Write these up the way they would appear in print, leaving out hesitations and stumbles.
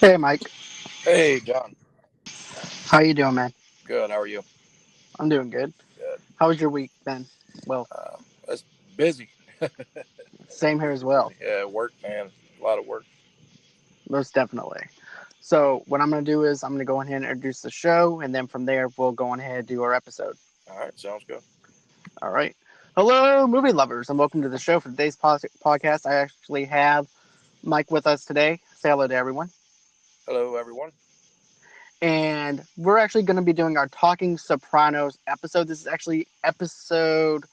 Hey, Mike. Hey, John. How you doing, man? Good. How are you? I'm doing good. Good. How was your week, Ben? Well, It's busy. same here as Busy, well. busy. Yeah, work, man. A lot of work. Most definitely. So, what I'm going to do is I'm going to go ahead and introduce the show, and then from there, we'll go on ahead and do our episode. All right, sounds good. All right. Hello, movie lovers, and welcome to the show for today's podcast. I actually have Mike with us today. Say hello to everyone. Hello, everyone. And we're actually going to be doing our Talking Sopranos episode. This is actually episode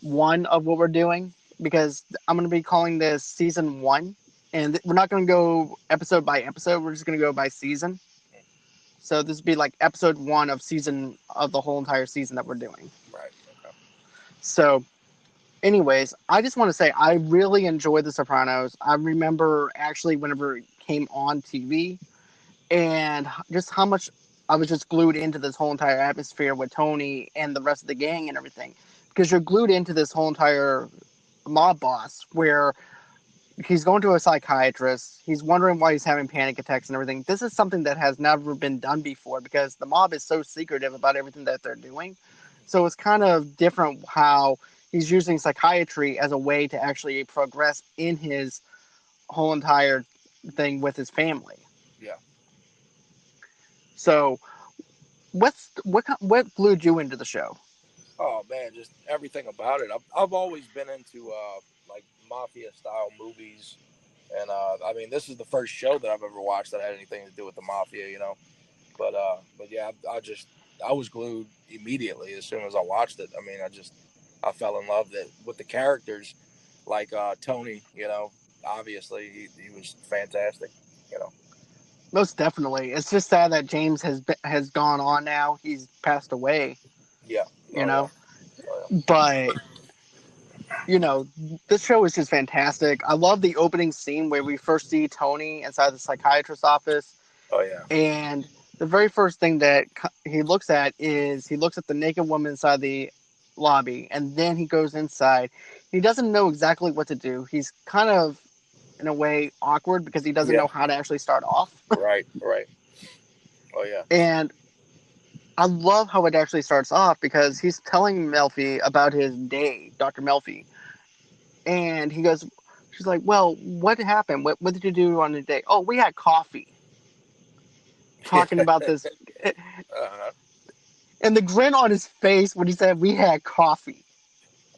one of what we're doing because I'm going to be calling this season one. And we're not going to go episode by episode. We're just going to go by season. So this would be like episode one of season of the whole entire season that we're doing. Right. Okay. So, anyways, I just want to say I really enjoyed The Sopranos. I remember actually whenever it came on TV and just how much I was just glued into this whole entire atmosphere with Tony and the rest of the gang and everything. Because you're glued into this whole entire mob boss where he's going to a psychiatrist. He's wondering why he's having panic attacks and everything. This is something that has never been done before because the mob is so secretive about everything that they're doing. So it's kind of different how he's using psychiatry as a way to actually progress in his whole entire thing with his family. Yeah. So what glued you into the show? Oh man, just everything about it. I've always been into like mafia style movies, and I mean this is the first show that I've ever watched that had anything to do with the mafia. But yeah, I was glued immediately as soon as I watched it. I mean, I fell in love with the characters, like Tony. Obviously he was fantastic. You know. Most definitely. It's just sad that James has gone on now. He's passed away, Yeah. you Oh yeah. know. Oh But you know, this show is just fantastic. I love the opening scene where we first see Tony inside the psychiatrist's office, yeah. Oh yeah. and the very first thing that he looks at is he looks at the naked woman inside the lobby, and then he goes inside. He doesn't know exactly what to do. He's kind of, in a way, awkward because he doesn't Yeah. know how to actually start off. Right. Right. Oh yeah. And I love how it actually starts off because he's telling Melfi about his day, Dr. Melfi, and he goes, she's like, "Well, what happened? What did you do on the day? Oh, we had coffee." Talking about this, uh-huh. and the grin on his face when he said, "We had coffee."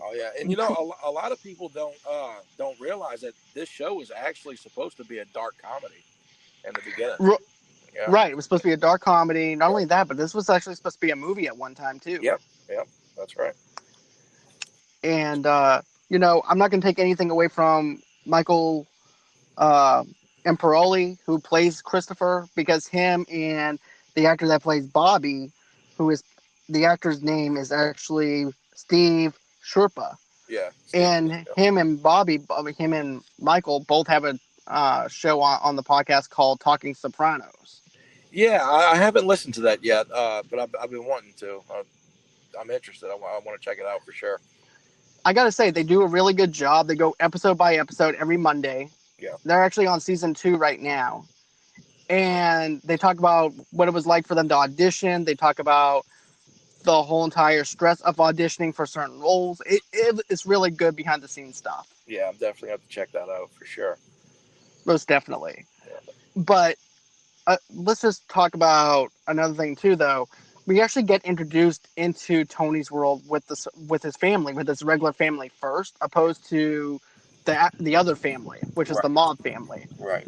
Oh yeah. And a lot of people don't realize that this show is actually supposed to be a dark comedy in the beginning. R- Yeah. right, it was supposed to be a dark comedy. Not Yep. only that, but this was actually supposed to be a movie at one time too. Yep. Yep. That's right. And I'm not going to take anything away from Michael uh, Imperoli, who plays Christopher, because him and the actor that plays Bobby, who is the actor's name is actually Steve Sherpa, Yeah. Steve. and him and Michael both have a show on the podcast called Talking Sopranos. Yeah, I haven't listened to that yet, but I've been wanting to. I'm interested. I want to check it out for sure. I gotta say, they do a really good job. They go episode by episode every Monday. Yeah. They're actually on season 2 right now, and they talk about what it was like for them to audition. They talk about the whole entire stress of auditioning for certain roles. It's really good behind the scenes stuff, Yeah, I'm definitely have to check that out for sure. most definitely. Yeah. But let's just talk about another thing too, though. We actually get introduced into Tony's world with his family, with his regular family first, opposed to the other family, which is the Right. mob family, Right.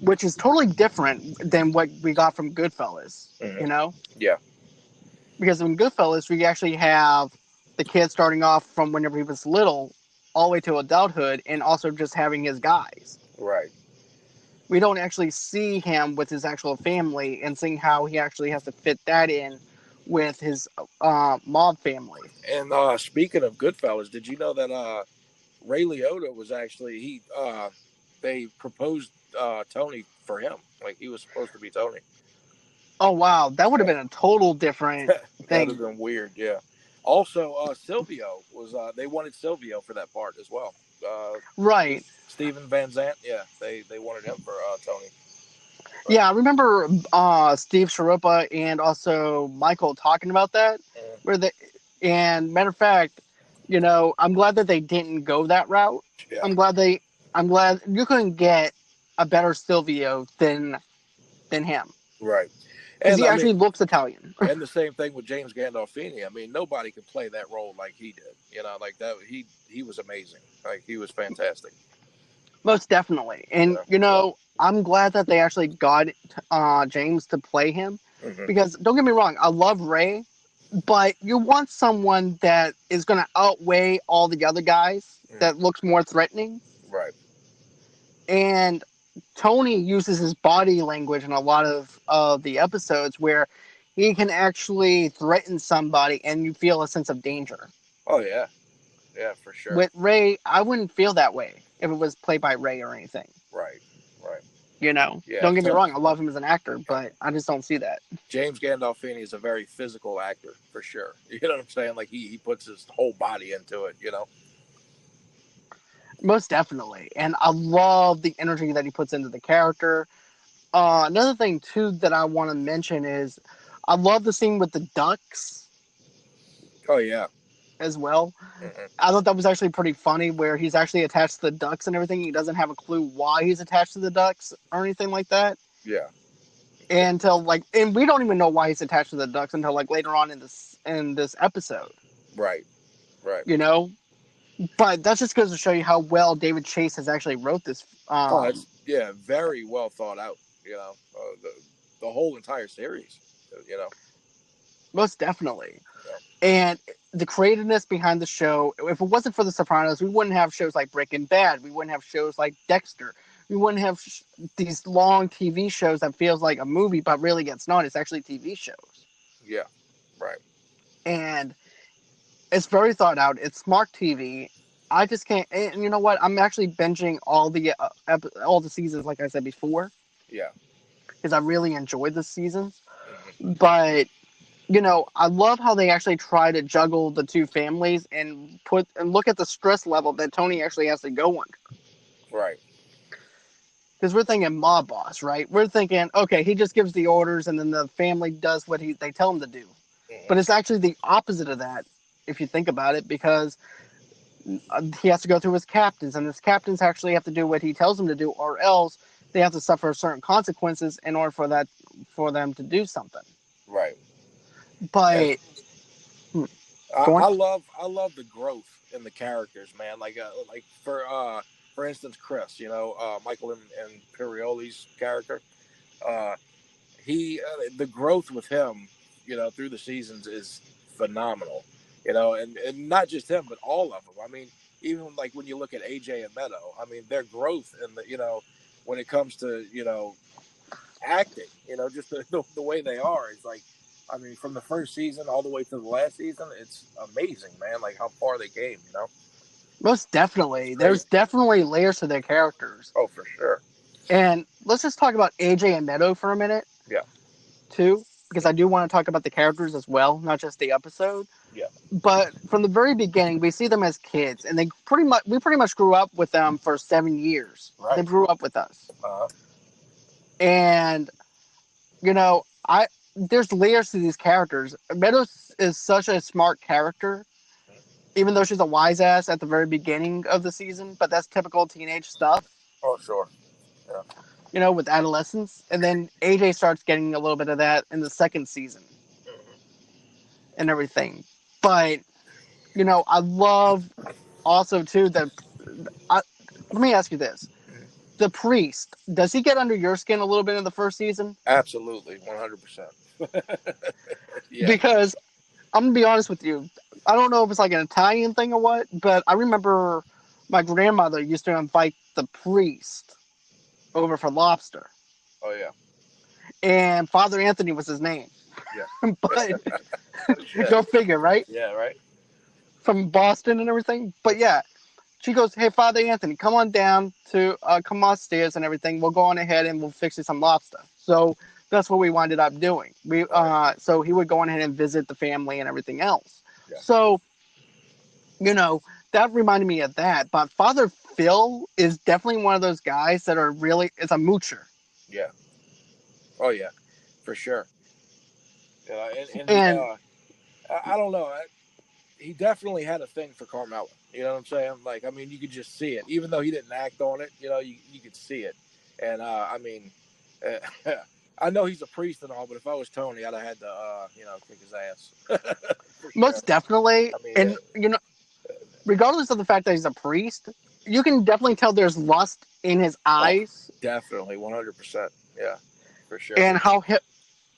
which is totally different than what we got from Goodfellas. Hmm. You know, Yeah. because in Goodfellas we actually have the kid starting off from whenever he was little all the way to adulthood, and also just having his guys. Right. We don't actually see him with his actual family and seeing how he actually has to fit that in with his mob family. And speaking of Goodfellas, did you know that Ray Liotta was actually they proposed Tony for him? Like he was supposed to be Tony. Oh wow, that would have Yeah. been a total different That'd have thing. been weird. Yeah. Also, Silvio was. They wanted Silvio for that part as well. Uh, Right. Steven Van Zant. Yeah, they wanted him for Tony. Yeah, I remember Steve Sharuppa and also Michael talking about that. Mhm. Where the and matter of fact, I'm glad that they didn't go that route. Yeah, I'm glad they. I'm glad you couldn't get a better Silvio than him right. because And he I mean, actually looks Italian. and the same thing with James Gandolfini. I mean, nobody could play that role like he did. You know, like that. He was amazing. Like he was fantastic. Most definitely. You And know, so. I'm glad that they actually got James to play him Hmm. because don't get me wrong, I love Ray, but you want someone that is going to outweigh all the other guys that Hmm. looks more threatening. Right. And Tony uses his body language in a lot of the episodes where he can actually threaten somebody and you feel a sense of danger. Oh yeah, yeah, for sure. With Ray, I wouldn't feel that way if it was played by Ray or anything. Right. Right. Yeah. Don't get me wrong, I love him as an actor, but I just don't see that. James Gandolfini is a very physical actor for sure. You know what I'm saying? Like he puts his whole body into it. You know. Most definitely. And I love the energy that he puts into the character. Another thing, too, that I want to mention is I love the scene with the ducks Oh yeah. as well. Hmm. I thought that was actually pretty funny where he's actually attached to the ducks and everything. He doesn't have a clue why he's attached to the ducks or anything like that. Yeah. Until and we don't even know why he's attached to the ducks until later on in this episode, Right. Right. you know. But that's just goes to show you how well David Chase has actually wrote this. Oh, it's yeah, very well thought out. You know, the whole entire series. You know. Most definitely. Yeah. And the creativeness behind the show, if it wasn't for The Sopranos, we wouldn't have shows like Breaking Bad. We wouldn't have shows like Dexter. We wouldn't have these long TV shows that feels like a movie, but really gets not. It's actually TV shows. Yeah. Right. And it's very thought out. It's smart TV. I just can't. And you know what? I'm actually binging all the seasons, like I said before, Yeah. because I really enjoyed the seasons. Hmm. But I love how they actually try to juggle the two families and look at the stress level that Tony actually has to go under. Right. Because we're thinking mob boss, right? We're thinking, okay, he just gives the orders and then the family does what they tell him to do. But it's Hmm. actually the opposite of that, if you think about it, because he has to go through his captains, and his captains actually have to do what he tells them to do, or else they have to suffer certain consequences in order for them to do something. Right. And But go on. I love the growth in the characters, man. Like for instance, Chris. You know, Michael and Imperioli's character. Uh, the growth with him, you know, through the seasons is phenomenal. You know, and not just him, but all of them. I mean, even like when you look at AJ and Meadow, I mean, their growth and when it comes to acting, just the way they are is like, I mean, from the first season all the way to the last season, it's amazing, man. Like how far they came, Most it's definitely. There's crazy. definitely layers to their characters. Oh, for sure. And let's just talk about AJ and Meadow for a minute, Yeah, too, because I do want to talk about the characters as well, not just the episode. yeah, But from the very beginning, we see them as kids, and we pretty much grew up with them for 7 years. They right. grew up with us, Uh, and I there's layers to these characters. Meadow is such a smart character, even though she's a wise ass at the very beginning of the season. But that's typical teenage stuff, oh, sure. Yeah. with adolescence. And then AJ starts getting a little bit of that in the second season Hmm. and everything. But, I love also, too, that. I, let me ask you this. The priest, does he get under your skin a little bit in the first season? Absolutely, 100%. Yeah. Because I'm going to be honest with you. I don't know if it's like an Italian thing or what, but I remember my grandmother used to invite the priest over for lobster. Oh, yeah. And Father Anthony was his name. Yeah. But Oh, shit. go figure, right? Yeah. Right. From Boston and everything. But yeah, she goes, "Hey, Father Anthony, come on stairs and everything. We'll go on ahead and we'll fix you some lobster." So that's what we ended up doing. Right. So he would go on ahead and visit the family and everything else. Yeah. So you know that reminded me of that. But Father Phil is definitely one of those guys that are really is a moocher. Yeah. Oh yeah, for sure. And he, And I don't know. He definitely had a thing for Carmella. You know what I'm saying? Like, I mean, you could just see it, even though he didn't act on it. You know, you could see it. And I mean, I know he's a priest and all, but if I was Tony, I'd have had to, kick his ass for sure. most definitely, I mean, and regardless of the fact that he's a priest, you can definitely tell there's lust in his oh, eyes, definitely, 100%. Yeah, for sure. and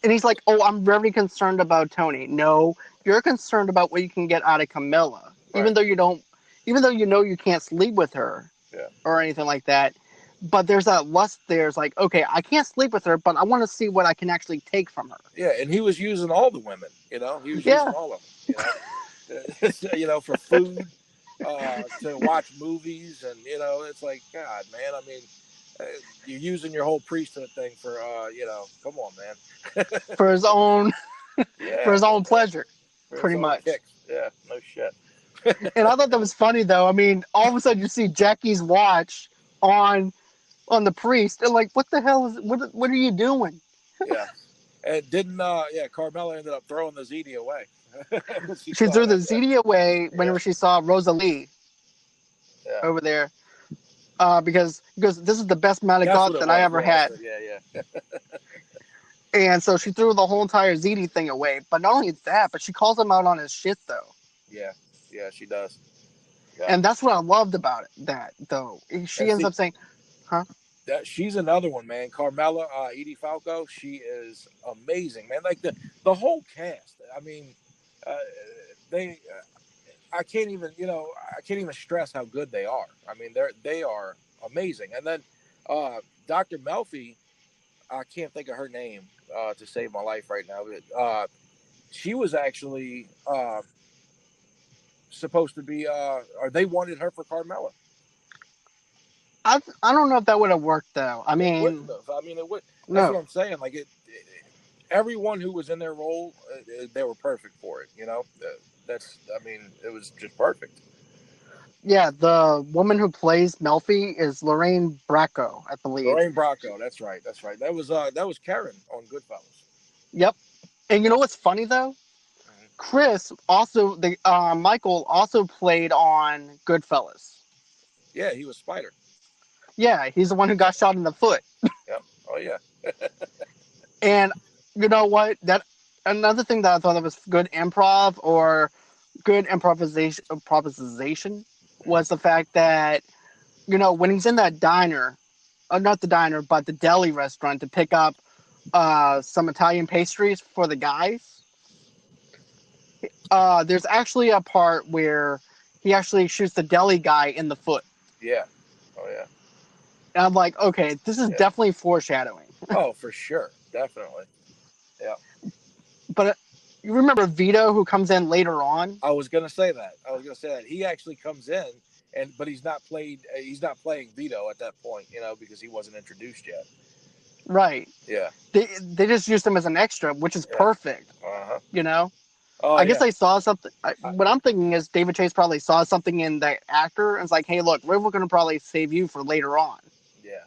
and he's like, "Oh, I'm very concerned about Tony." No, you're concerned about what you can get out of Camilla, Right. even though you know you can't sleep with her Yeah. or anything like that. But there's that lust there. It's like, okay, I can't sleep with her, but I want to see what I can actually take from her. Yeah, and he was using all the women. You know, he was using Yeah, all of them. For food, to watch movies, and it's like, God, man. I mean, you're using your whole priesthood thing for, come on, man. for his own for Yeah, his own pleasure, for his pretty own much. kicks. Yeah, no shit. And I thought that was funny though. I mean, all of a sudden you see Jackie's watch on the priest, and like, what the hell is what are you doing? Yeah, and didn't Carmella ended up throwing the ZD away when she She saw threw the that. Yeah, ZD away yeah, whenever she saw Rosalie yeah. over there, because this is the best amount of That's gut what it that I was. ever Yeah, that's had. right. Yeah, yeah, And so she threw the whole entire ZD thing away. But not only that, but she calls him out on his shit though. yeah, yeah. She does. Yeah, And that's what I loved about it. That though, she and ends see, up saying, "Huh." she's another one, man. Carmella, Edie Falco, she is amazing, man. Like the whole cast. I mean, uh, they. I can't even stress how good they are. I mean, they are amazing. And then Dr. Melfi, I can't think of her name to save my life right now. But she was actually supposed to be, or they wanted her for Carmella. I don't know if that would have worked though. I It wouldn't mean, have. I mean, it would. That's what no. I'm saying. Like everyone who was in their role, they were perfect for it. I mean, it was just perfect. Yeah, the woman who plays Melfi is Lorraine Bracco, I believe. Lorraine Bracco. That's right. That's right. That was Karen on Goodfellas. Yep. And you Yeah. know what's funny though? Mhm. Chris also the Michael also played on Goodfellas. Yeah, he was Spider. Yeah, he's the one who got shot in the foot. Yeah. Oh yeah. And you know what? That another thing that I thought that was good improv or good improvisation was the fact that when he's in that diner, not the diner, but the deli restaurant to pick up some Italian pastries for the guys. There's actually a part where he actually shoots the deli guy in the foot. Yeah. Oh yeah. And I'm like, okay, this is Yeah. definitely foreshadowing. Oh, for sure. Definitely. Yeah. But you remember Vito, who comes in later on? I was gonna say that. He actually comes in, but he's not played. He's not playing Vito at that point. Because he wasn't introduced yet. Right. Yeah. They just used him as an extra, which is Yeah. perfect. Uh huh. You know, Oh I guess yeah. they saw something. I, What I'm thinking is David Chase probably saw something in the actor and it's like, hey, look, we're going to probably save you for later on. yeah.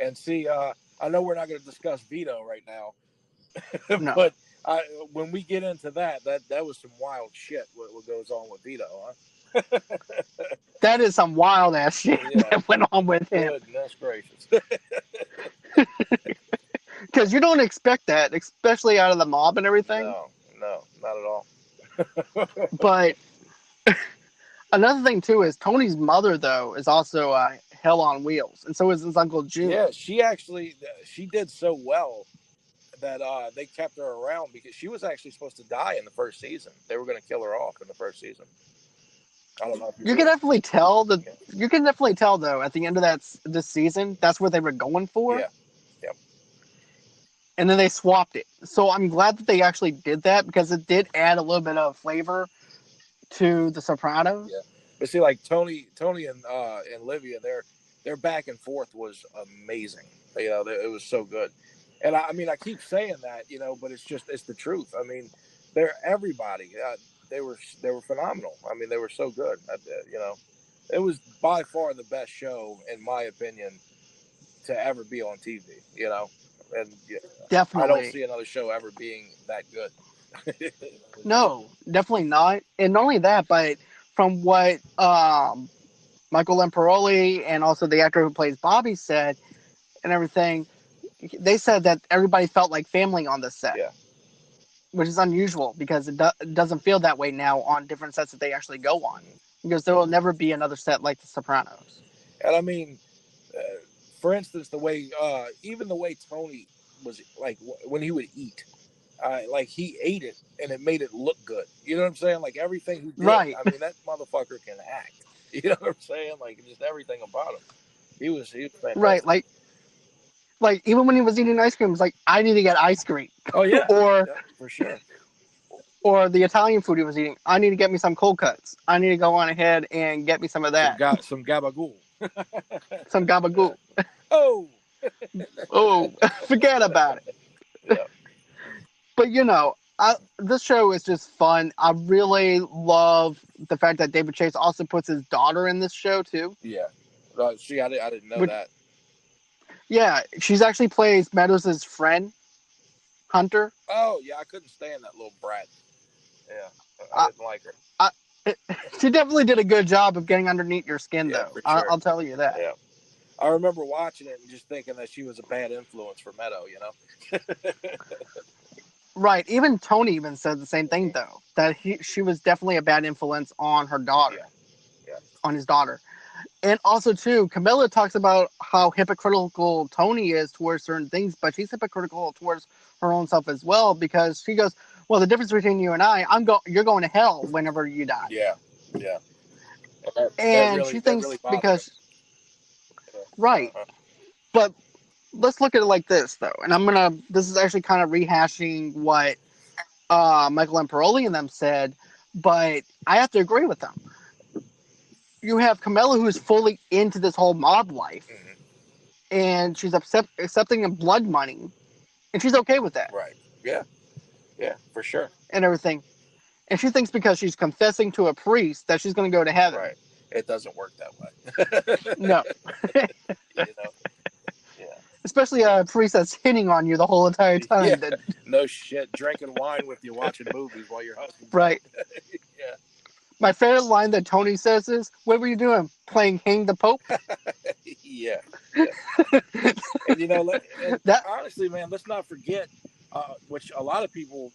And see, I know we're not going to discuss Vito right now, No, but when we get into that was some wild shit. What goes on with Vito, huh? that is some wild ass shit Yeah. that went on with him Goodness gracious. because you don't expect that, especially out of the mob and everything. No, no, not at all. But another thing too is Tony's mother though is also hell on wheels, and so is his uncle June. Yeah, she did so well that they kept her around because she was actually supposed to die in the first season. They were going to kill her off in the first season. I don't know if you You can knew. definitely tell that. You can definitely tell though at the end of this season, that's what they were going for, Yeah, yeah, and then they swapped it. So I'm glad that they actually did that because it did add a little bit of flavor to the yeah. Sopranos. But see, like Tony and Livia, their back and forth was amazing. It was so good. And I mean, I keep saying that, but it's the truth. I mean, they're everybody. They were phenomenal. I mean, they were so good. It was by far the best show, in my opinion, to ever be on TV. And yeah, I don't Definitely. see another show ever being that good. No, definitely not. And not only that, but from what Michael Lamparoli and also the actor who plays Bobby said and everything, they said that everybody felt like family on the set, Yeah. which is unusual because it doesn't feel that way now on different sets that they actually go on. Because there will never be another set like The Sopranos. And I mean, uh, for instance, the way even the way Tony was like when he would eat, like he ate it and it made it look good. You know what I'm saying? Like everything he did. Right, I mean, that motherfucker can act. You know what I'm saying? Like just everything about him. He was right. fantastic. Like even when he was eating ice cream, it was like I need to get ice cream, Oh yeah, or yeah, for sure. the Italian food he was eating. I need to get me some cold cuts. I need to go on ahead and get me some of that, Some gabagool. some Yeah. gabagool. Oh Oh, forget about it. yeah, But this show is just fun. I really love the fact that David Chase also puts his daughter in this show too. yeah. See, I didn't know Which, that. yeah, she's actually plays Meadows' friend Hunter. Oh yeah, I couldn't stand that little brat. Yeah, I I, didn't like her. I, she definitely did a good job of getting underneath your skin, Yeah, though. for I'll, sure. I'll tell you that. Yeah. I remember watching it and just thinking that she was a bad influence for Meadow, you know? Right. Even Tony even said the same thing, Mhm. though, that she was definitely a bad influence on her daughter, Yeah, yeah, on his daughter. And also, too, Camilla talks about how hypocritical Tony is towards certain things, but she's hypocritical towards her own self as well because she goes, "Well, the difference between you and you're going to hell whenever you die." yeah, yeah. And And she that thinks really bothered her. because, Yeah. right, Uh-huh. but let's look at it like this, though. And this is actually kind of rehashing what Michael and Paroli and them said, but I have to agree with them. You have Camilla who's fully into this whole mob life, Hmm. and she's accepting of blood money, and she's okay with that Right. Yeah, yeah, for sure. and everything. And she thinks because she's confessing to a priest that she's going to go to heaven. Right. It doesn't work that way. No, You know? Yeah. especially a priest that's hitting on you the whole entire Yeah. time. That No shit. Drinking wine with you watching movies while your husband's out. right. Yeah. My favorite line that Tony says is, "What were you doing? Playing Hang the Pope?" Yeah. Yeah. And and That honestly, man, let's not forget, which a lot of people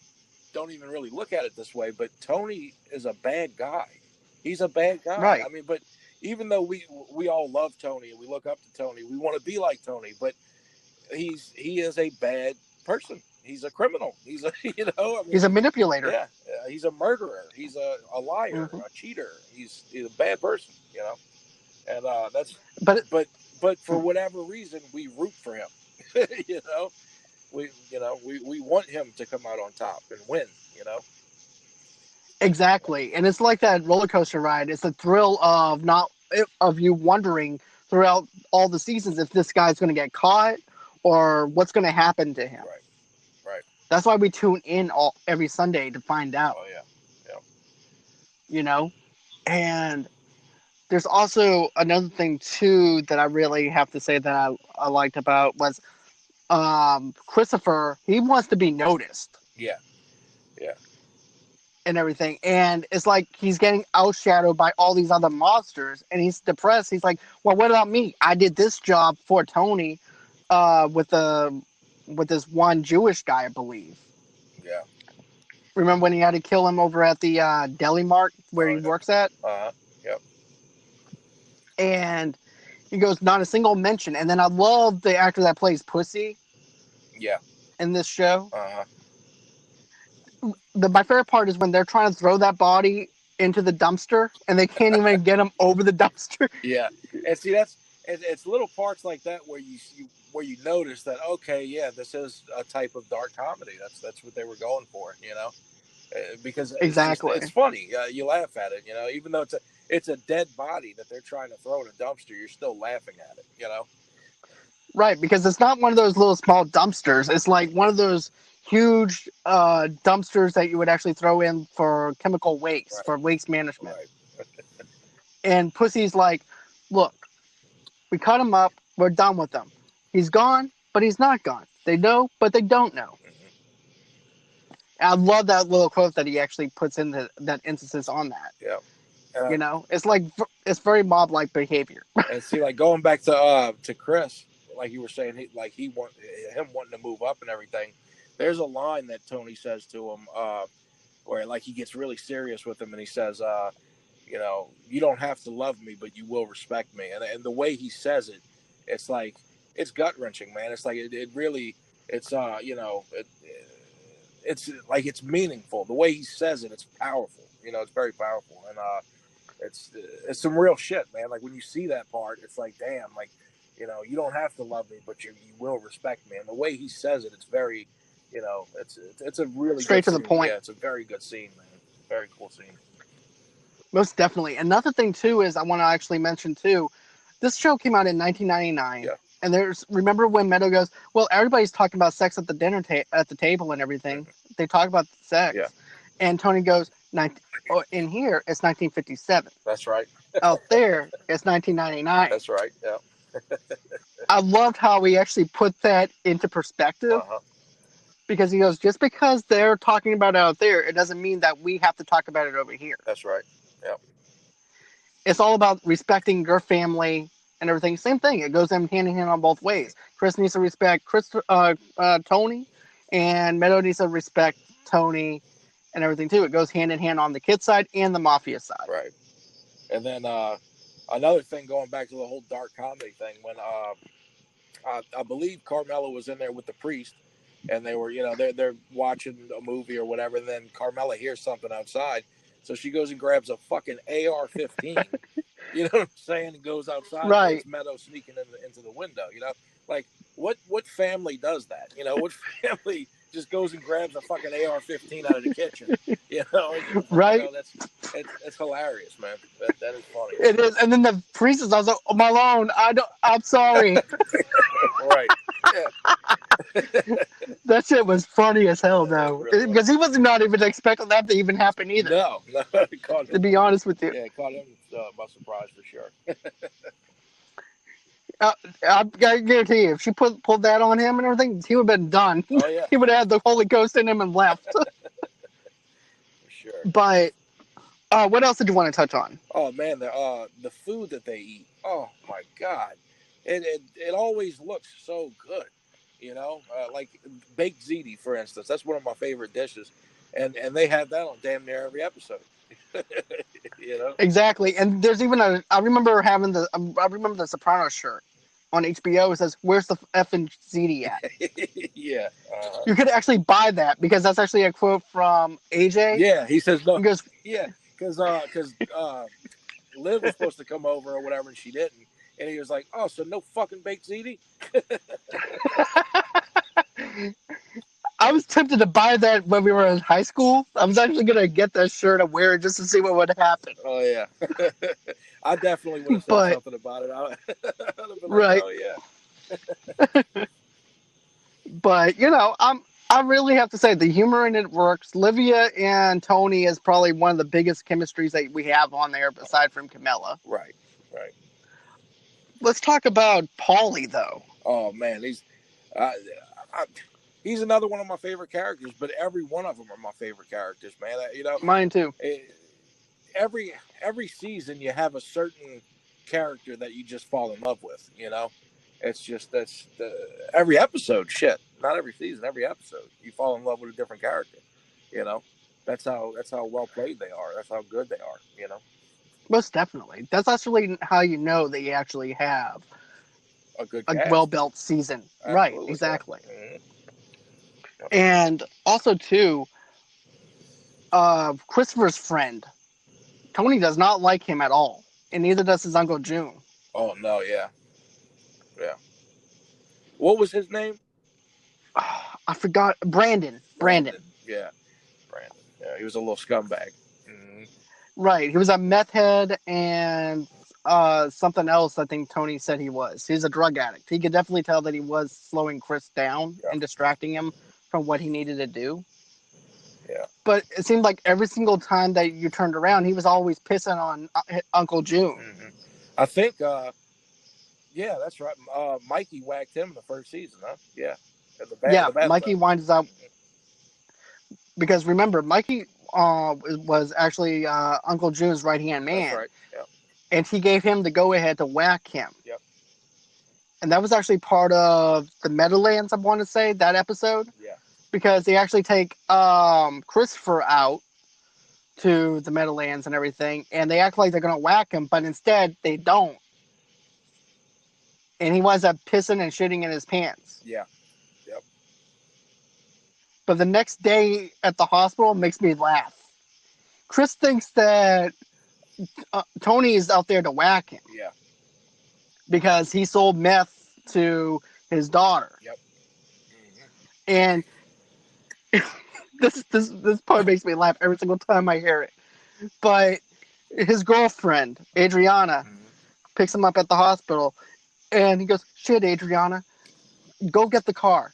don't even really look at it this way, but Tony is a bad guy. He's a bad guy. right. I mean, but even though we all love Tony and we look up to Tony, we want to be like Tony, but he is a bad person. He's a criminal. He's a I mean, He's a manipulator. yeah, he's a murderer. He's a liar, Hmm. a cheater. He's a bad person. And that's But but for whatever reason we root for him. you know, we want him to come out on top and win. You know. exactly, and it's like that roller coaster ride. It's the thrill of not of you wondering throughout all the seasons if this guy's going to get caught or what's going to happen to him. Right. Right. That's why we tune in every Sunday to find out. Oh yeah. Yeah. You know, and there's also another thing too that I really have to say that I liked about was Christopher. He wants to be noticed Yeah. Yeah. and everything. And it's like he's getting outshadowed by all these other monsters, and he's depressed. He's like, "Well, what about me? I did this job for Tony, with this one Jewish guy, I believe. Yeah. Remember when he had to kill him over at the deli mart where Oh he yeah. works at?" Yep. And he goes, "Not a single mention." And then I love the actor that plays Pussy Yeah. in this show. Uh-huh. My favorite part is when they're trying to throw that body into the dumpster and they can't even get him over the dumpster. Yeah. And see, it's little parts like that where where you notice that okay, yeah, this is a type of dark comedy. That's what they were going for. Because it's Exactly. funny. You laugh at it. Even though it's a dead body that they're trying to throw in a dumpster, you're still laughing at it. Right, because it's not one of those little small dumpsters. It's like one of those huge dumpsters that you would actually throw in for chemical waste, Right. for waste management. Right. And Pussy's like, "Look, we cut him up. We're done with him. He's gone. but he's not gone. They know, but they don't know. Mm-hmm. I love that little quote that he actually puts in that emphasis on that. Yeah. You know, it's like it's very mob-like behavior. And see, like going back to Chris, like you were saying, he want him wanting to move up and everything. There's a line that Tony says to him, where like he gets really serious with him, and he says, you know, you don't have to love me, but you will respect me. And the way he says it, it's like it's gut wrenching, man. It's like it really, it's you know, it's like it's meaningful. The way he says it, it's powerful. You know, it's very powerful, and it's some real shit, man. Like when you see that part, it's like, damn, like, you know, you don't have to love me, but you will respect me. And the way he says it, it's very, you know, it's a really Straight good to the scene. point. Yeah, it's a very good scene, man. Very cool scene. Most definitely. Another thing too is I want to actually mention too. This show came out in 1999, Yeah. and there's remember when Meadow goes, "Well, everybody's talking about sex at the at the table and everything. They talk about sex," Yeah. and Tony goes, "Oh, in here it's 1957. That's right. Out there it's 1999." That's right. Yeah. I loved how he actually put that into perspective Uh huh. because he goes, "Just because they're talking about it out there, it doesn't mean that we have to talk about it over here." That's right. Yeah. It's all about respecting your family and everything. Same thing. It goes hand in hand on both ways. Chris needs to respect Tony, and Meadow needs to respect Tony and everything too. It goes hand in hand on the kid side and the mafia side. Right. And then another thing, going back to the whole dark comedy thing, when I believe Carmela was in there with the priest, and they were, you know, they're watching a movie or whatever. And then Carmela hears something outside, so she goes and grabs a fucking AR-15. You know what I'm saying? And goes outside, and Right. it's Meadow sneaking into the window. You know, like what family does that? You know, what family just goes and grabs a fucking AR-15 out of the kitchen? You know, you Right. know it's hilarious, man. That is funny. It is. And then the priest is also, "Oh, Malone, I'm sorry." Right. Yeah. That shit was funny as hell, though, Really because he was not even expecting that to even happen either. no, caught To him. be honest with you, Yeah, caught him by surprise for sure. I guarantee you, if she pulled that on him and everything, he would have been done. Oh yeah, He would have had the Holy Ghost in him and left. for sure. But what else did you want to touch on? Oh man, the food that they eat. Oh my god, it always looks so good. You know, like baked ziti, for instance. That's one of my favorite dishes, and they have that on damn near every episode. You know. Exactly. And there's even I remember the Sopranos shirt on HBO. It says, "Where's the effing ZD at?" Yeah. You could actually buy that because that's actually a quote from AJ. Yeah. He says no. He goes, Yeah, because Liv was supposed to come over or whatever, and she didn't. And he was like, "Oh, so no fucking baked ziti." I was tempted to buy that when we were in high school. I was actually gonna get that shirt and wear it just to see what would happen. Oh yeah, I definitely would have said But something about it. I'd have been like, right, "Oh yeah, but I really have to say the humor in it works. Livia and Tony is probably one of the biggest chemistries that we have on there, aside from Camilla. right, right." Let's talk about Paulie though. Oh man, uh, I, he's another one of my favorite characters. But every one of them are my favorite characters, man. You know, Mine too. eh, every season you have a certain character that you just fall in love with. You know, it's just every episode. Shit, not every season. Every episode, you fall in love with a different character. You know, that's how well played they are. That's how good they are. You know, Most definitely. That's actually how you know that you actually have a good a well cast. built season. Right, Absolutely, yeah. exactly. Mm-hmm. And also too, Christopher's friend, Tony does not like him at all. And neither does his Uncle June. Oh no, yeah, yeah. What was his name? I forgot Brandon. Brandon. Brandon. Yeah, Brandon. Yeah, he was a little scumbag. Mm-hmm. Right. He was a meth head and something else I think Tony said he was. He's a drug addict. He could definitely tell that he was slowing Chris down Yeah, and distracting him from what he needed to do. yeah. But it seemed like every single time that you turned around, he was always pissing on Uncle June. Mm-hmm. I think Yeah, that's right. Mikey whacked him in the first season, huh? Yeah, in Yeah, the Mikey bathtub. winds up because remember, Mikey was actually Uncle June's right hand That's man, right. Yep. and he gave him the go ahead to whack him. Yep. And that was actually part of the Meadowlands, I want to say, that episode, Yeah. because they actually take Christopher out to the Meadowlands and everything, and they act like they're going to whack him, but instead they don't. And he winds up pissing and shitting in his pants. Yeah. Yep. But the next day at the hospital makes me laugh. Chris thinks that Tony is out there to whack him Yeah. because he sold meth to his daughter. Yep. Mm-hmm. And this part makes me laugh every single time I hear it. But his girlfriend, Adriana, Mm-hmm. picks him up at the hospital, and he goes, "Shit, Adriana, go get the car.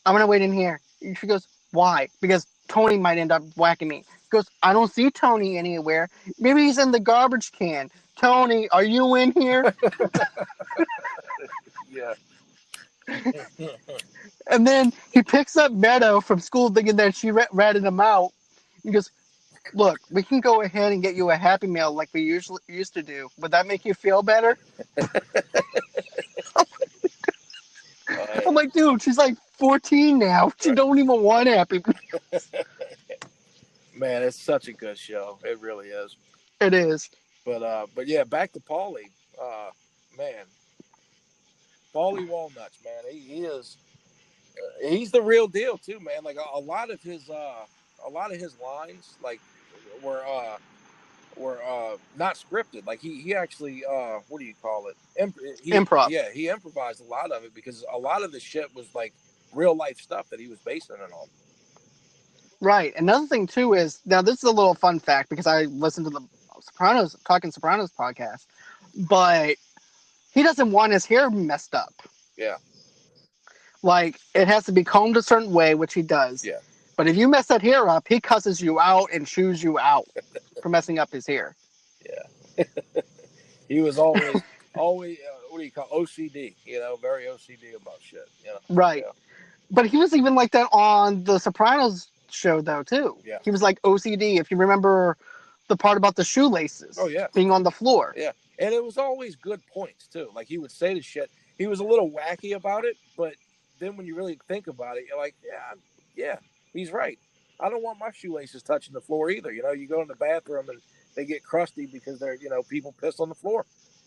I'm gonna wait in here." She goes, "Why?" "Because Tony might end up whacking me." He goes, "I don't see Tony anywhere. Maybe he's in the garbage can. Tony, are you in here?" Yeah. And then he picks up Meadow from school thinking that she ratted him out. He goes, "Look, we can go ahead and get you a Happy Meal like we usually used to do. Would that make you feel better?" I'm like, dude, she's like 14 now. She Right. don't even want Happy Meal. Man, it's such a good show. It really is. It is. But yeah, back to Paulie. Man, Paulie Walnuts, man, he is. He's the real deal too, man. Like a lot of his lines, like were not scripted. Like he actually what do you call it? Improv. He improvised a lot of it because a lot of the shit was like real life stuff that he was basing it on. Right. Another thing too is now this is a little fun fact because I listened to the Sopranos podcast, but he doesn't want his hair messed up. Yeah, Like it has to be combed a certain way, which he does. yeah, But if you mess that hair up, he cusses you out and chews you out for messing up his hair. yeah. He was always what do you call OCD? You know, very OCD about shit. You know, Right. yeah, But he was even like that on the Sopranos show though too. yeah. He was like OCD. If you remember the part about the Oh shoelaces yeah, being on the floor. yeah. And it was always good points too. Like he would say the shit. He was a little wacky about it, but then when you really think about it, you're like, yeah, he's right. I don't want my shoelaces touching the floor either. You know, you go in the bathroom and they get crusty because they're people piss on the floor.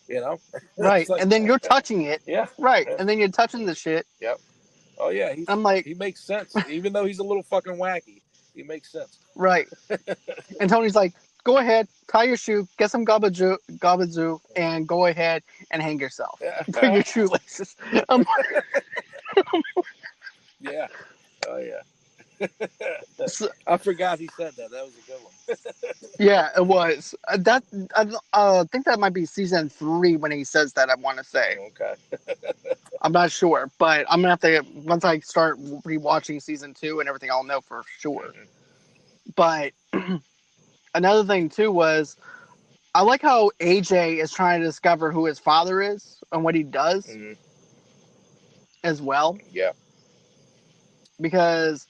You know, it's Right. like And then you're touching it. yeah, Right. yeah, And then you're touching the shit. yep. Oh yeah, I'm like, he makes sense. Even though he's a little fucking wacky, he makes sense. right. And Tony's like, go ahead, tie your shoe, get some gabazoo, and go ahead and hang yourself. Put your shoelaces. I'm Yeah. Oh yeah. so, I forgot he said that. That was a good one. yeah, it was. I think that might be season 3 when he says that, I want to say. Okay. I'm not sure, but I'm going to have to, once I start rewatching season 2 and everything, I'll know for sure. Mm-hmm. But another thing, too, was I like how AJ is trying to discover who his father is and what he does Mm-hmm. as well. Yeah. Because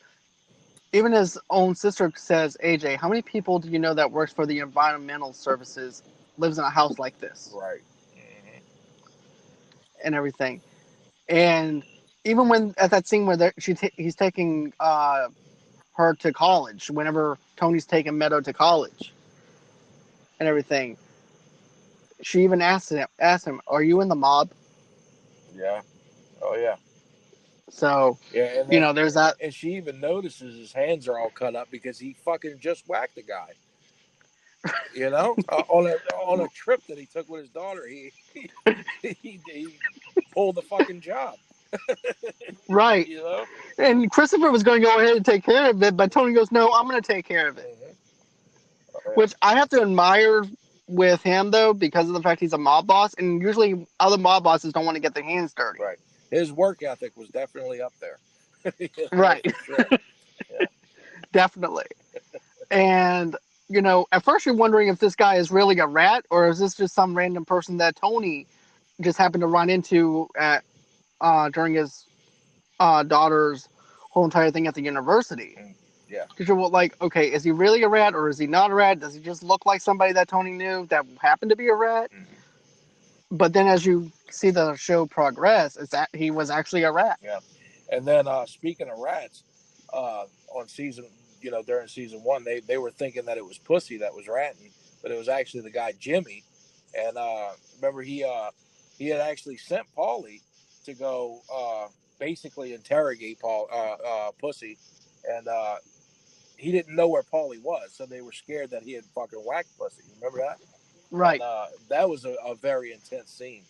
even his own sister says, AJ, how many people do you know that works for the environmental services, lives in a house like this, Right. Mm-hmm. and everything? And even when at that scene where he's taking her to college, whenever Tony's taking Meadow to college and everything, she even asked him, "Are you in the mob?" Yeah. Oh yeah. So, Yeah, and then there's that. and she even notices his hands are all cut up because he fucking just whacked the guy. You know, on a trip that he took with his daughter, he pulled the fucking job. Right. You know. And Christopher was going to go ahead and take care of it, but Tony goes, "No, I'm going to take care of it." Mm-hmm. Oh, yeah. Which I have to admire with him, though, because of the fact he's a mob boss. And usually other mob bosses don't want to get their hands dirty. Right. His work ethic was definitely up there. Right. Sure. Yeah. Definitely. And, at first you're wondering if this guy is really a rat or is this just some random person that Tony just happened to run into at during his daughter's whole entire thing at the university. Yeah. Because you're like, okay, is he really a rat or is he not a rat? Does he just look like somebody that Tony knew that happened to be a rat? Mm-hmm. But then as you see the show progress, it's that he was actually a rat. Yeah. And then speaking of rats, on season, during season one, they were thinking that it was Pussy that was ratting, but it was actually the guy Jimmy. And remember, he had actually sent Paulie to go basically interrogate Pussy, and he didn't know where Paulie was, so they were scared that he had fucking whacked Pussy. Remember that? And Right. that was a very intense scene.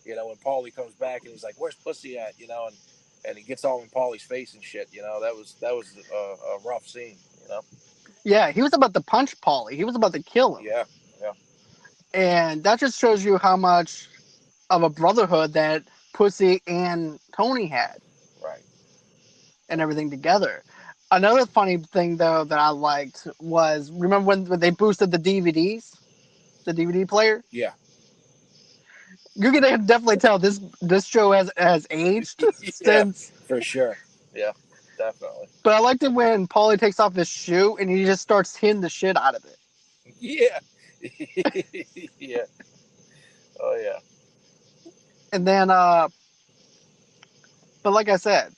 When Paulie comes back and he's like, "Where's Pussy at?" And he gets all in Paulie's face and shit. That was a rough scene. Yeah, he was about to punch Paulie. He was about to kill him. Yeah, yeah, And that just shows you how much of a brotherhood that Pussy and Tony had right. and everything together. Another funny thing though that I liked was remember when they boosted the DVDs, the DVD player. Yeah, You can definitely tell this show has aged yeah, since. for sure. Yeah, definitely. But I liked it when Paulie takes off his shoe and he just starts hitting the shit out of it. Yeah, yeah. Oh yeah. And then, but like I said,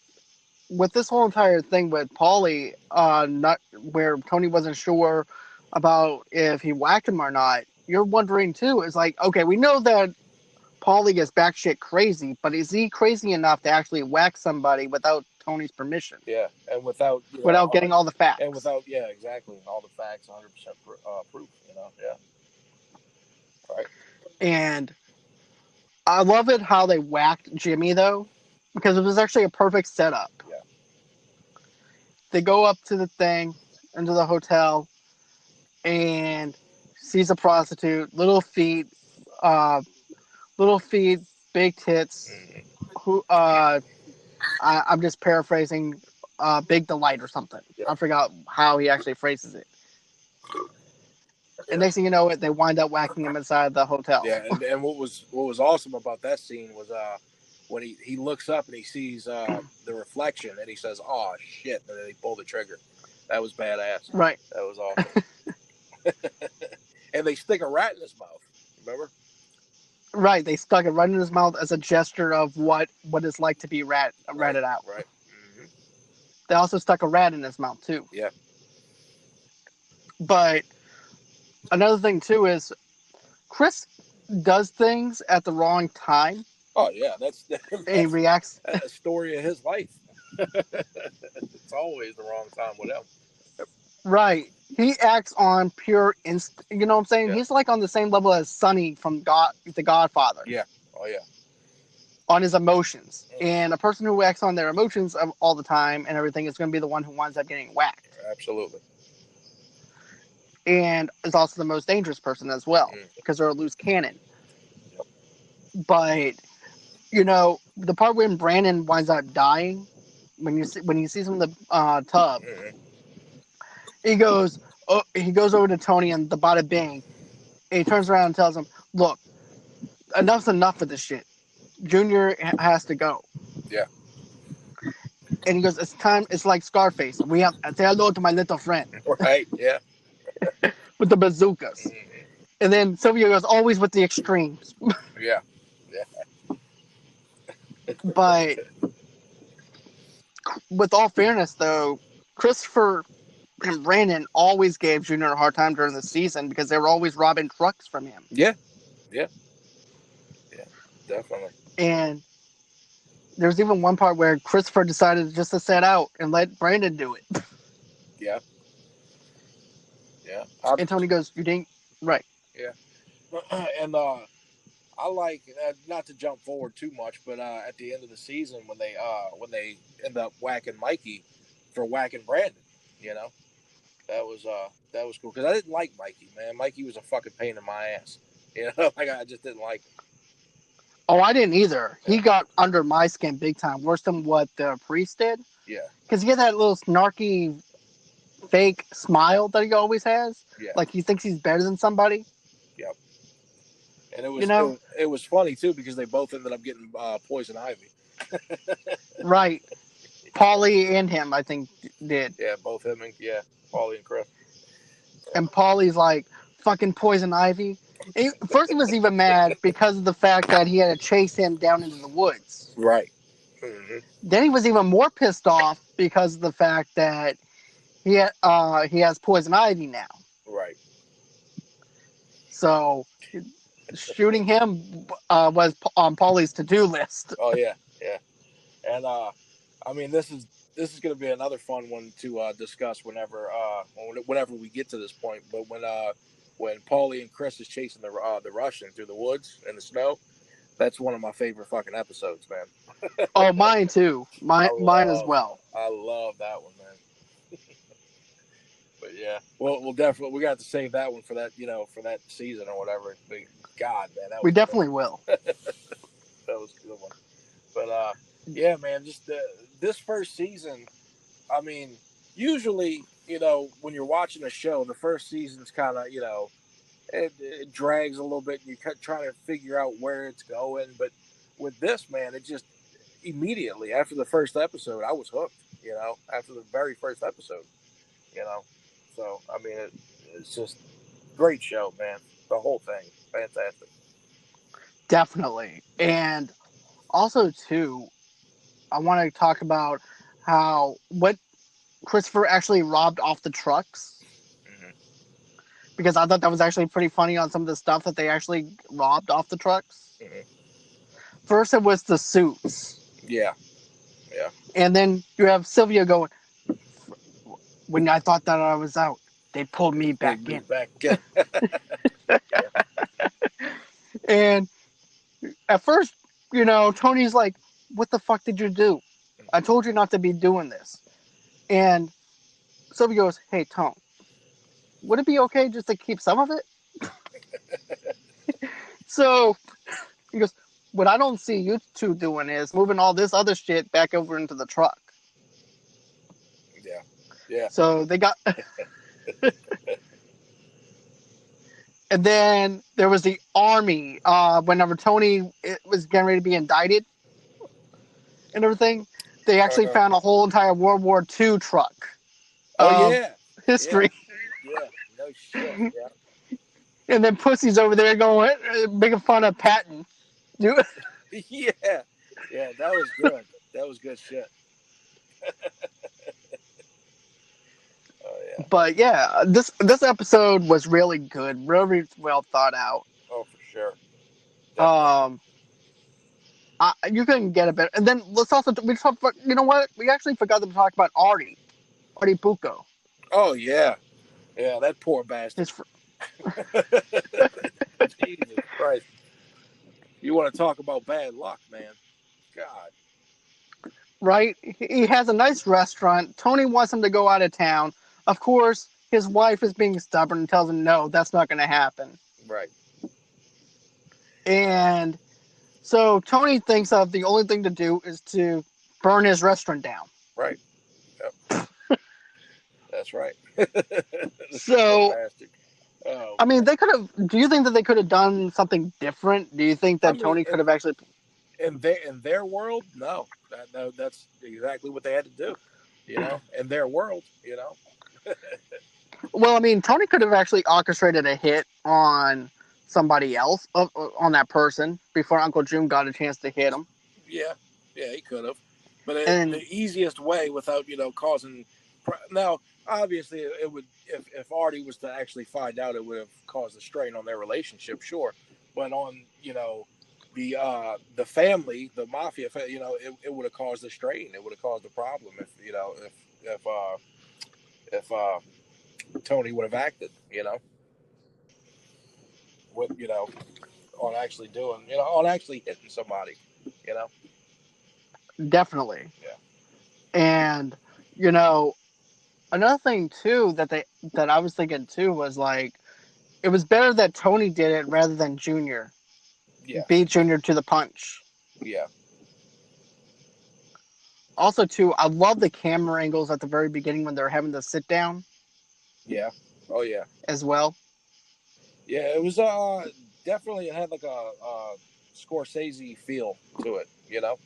with this whole entire thing with Paulie, not where Tony wasn't sure about if he whacked him or not. You're wondering too. It's like, okay, we know that Paulie is batshit crazy, but is he crazy enough to actually whack somebody without Tony's permission, Yeah, and without without getting all the and facts? without exactly all the facts, 100% proof. Yeah, right. And I love it how they whacked Jimmy though, because it was actually a perfect setup. Yeah, They go up to the thing, into the hotel, and sees a prostitute, uh, little feet, big tits. mm-hmm. Who I'm just paraphrasing, big delight or something. Yeah, I forgot how he actually phrases it. And yeah. next thing you know, they wind up whacking him inside the hotel. Yeah, and what was awesome about that scene was when he looks up and he sees the reflection and he says, "Oh shit!" and then he pulled the trigger. That was badass. Right, That was awesome. And they stick a rat in his mouth. Remember? right. They stuck it right in his mouth as a gesture of what it's like to be Right. ratted out. Right. They also stuck a rat in his mouth too. Yeah. But another thing too is Chris does things at the wrong time. Oh yeah. That's And he that's reacts a story of his life. It's always the wrong time with him. right. He acts on pure instinct. You know what I'm saying? Yeah. He's like on the same level as Sonny from The Godfather. Yeah. Oh yeah. On his emotions. And a person who acts on their emotions all the time and everything is going to be the one who winds up getting whacked. Absolutely. And is also the most dangerous person as well because they're a loose cannon. Yep. But the part when Brandon winds up dying, when he sees him in the tub, he goes over to Tony and the Bada Bing, and he turns around and tells him, "Look, enough's enough of this shit. Junior has to go." Yeah. And he goes, "It's time. It's like Scarface. We have to say hello to my little friend Right. Yeah. with the bazookas." And then Sylvia goes, "Always with the extremes." Yeah. Yeah. But with all fairness, though, Christopher and Brandon always gave Junior a hard time during the season because they were always robbing trucks from him. Yeah. Yeah. Yeah. Definitely. And there was even one part where Christopher decided just to set out and let Brandon do it. Yeah. Yeah. And Tony goes, "You didn't right." Yeah. And I like not to jump forward too much, but at the end of the season when they end up whacking Mikey for whacking Brandon, you know, that was cool because I didn't like Mikey, man. Mikey was a fucking pain in my ass, like I just didn't like him. Oh, I didn't either. Yeah. He got under my skin big time, worse than what the priest did. Yeah, because he had that little snarky, fake smile that he always has. Yeah, like he thinks he's better than somebody. Yep. And you know? it was funny too because they both ended up getting poison ivy. Right. Paulie and him, I think, did. Yeah, both him and Paulie and Chris. And Paulie's like, fucking poison ivy. First, he was even mad because of the fact that he had to chase him down into the woods. Right. Hmm. Then he was even more pissed off because of the fact that he has poison ivy now. Right. So shooting him was on Paulie's to-do list. Oh yeah, yeah. And I mean, this is going to be another fun one to discuss whenever we get to this point. But when Paulie and Chris is chasing the Russian through the woods in the snow, that's one of my favorite fucking episodes, man. Oh, mine too. Mine as well. I love that one, man. But yeah, we'll definitely we got to save that one for that for that season or whatever. But God, man, that We was definitely will. that was a good one. But yeah, man, just this first season. I mean, usually, when you're watching a show, the first season's kind of, it drags a little bit, and you're trying to figure out where it's going. But with this, man, it just immediately after the first episode, I was hooked. After the very first episode, you know. So I mean, it's just great show, man. The whole thing, fantastic. Definitely. And also, too, I want to talk about what Christopher actually robbed off the trucks. Hmm. Because I thought that was actually pretty funny on some of the stuff that they actually robbed off the trucks. Hmm. First, it was the suits. Yeah, yeah. And then you have Sylvia going, when I thought that I was out, they pulled me back Big me in. back again. Yeah. And at first, Tony's like, what the fuck did you do? I told you not to be doing this. And Sylvia goes, hey, Tone, would it be okay just to keep some of it? So he goes, what I don't see you two doing is moving all this other shit back over into the truck. Yeah, yeah. So they got. And then there was the army. Whenever Tony was getting ready to be indicted and everything, they actually Uh-huh. found a whole entire World War II truck Oh of yeah, yeah, history. yeah. No shit. Yeah. And then Pussy's over there going, making fun of Patton. Dude. Yeah, yeah, that was good. That was good shit. Oh yeah. But yeah, this episode was really good, really well thought out. Oh for sure. Definitely. Um, you couldn't get a better. And then let's also we talk about, you know what? We actually forgot to talk about Artie Bucco. Oh yeah, yeah. That poor bastard. His Jesus Christ. You want to talk about bad luck, man? God. right? He has a nice restaurant. Tony wants him to go out of town. Of course, his wife is being stubborn and tells him no, that's not going to happen. Right. And so Tony thinks of the only thing to do is to burn his restaurant down. Right. Yep. That's right. So, bastard. Oh, I mean, man. they could have. Do you think that they could have done something different? Do you think I that mean, Tony could have actually? in their world, no. That's exactly what they had to do. In their world, Well, I mean, Tony could have actually orchestrated a hit on somebody else, on that person, before Uncle June got a chance to hit him. Yeah, yeah, he could have. But the And easiest way without causing. Now, obviously, it would if Artie was to actually find out, it would have caused a strain on their relationship, sure. But on the family, the mafia, it would have caused a strain. It would have caused a problem if Tony would have acted, with on actually doing, on actually hitting somebody, you know. definitely. Yeah. And you know, another thing too that I was thinking too was like it was better that Tony did it rather than Junior. Yes. Beat Junior to the punch. Yeah. Also, too, I love the camera angles at the very beginning when they're having the sit down Yeah. Oh yeah. as well. Yeah. It was definitely it had like a Scorsese feel to it, you know.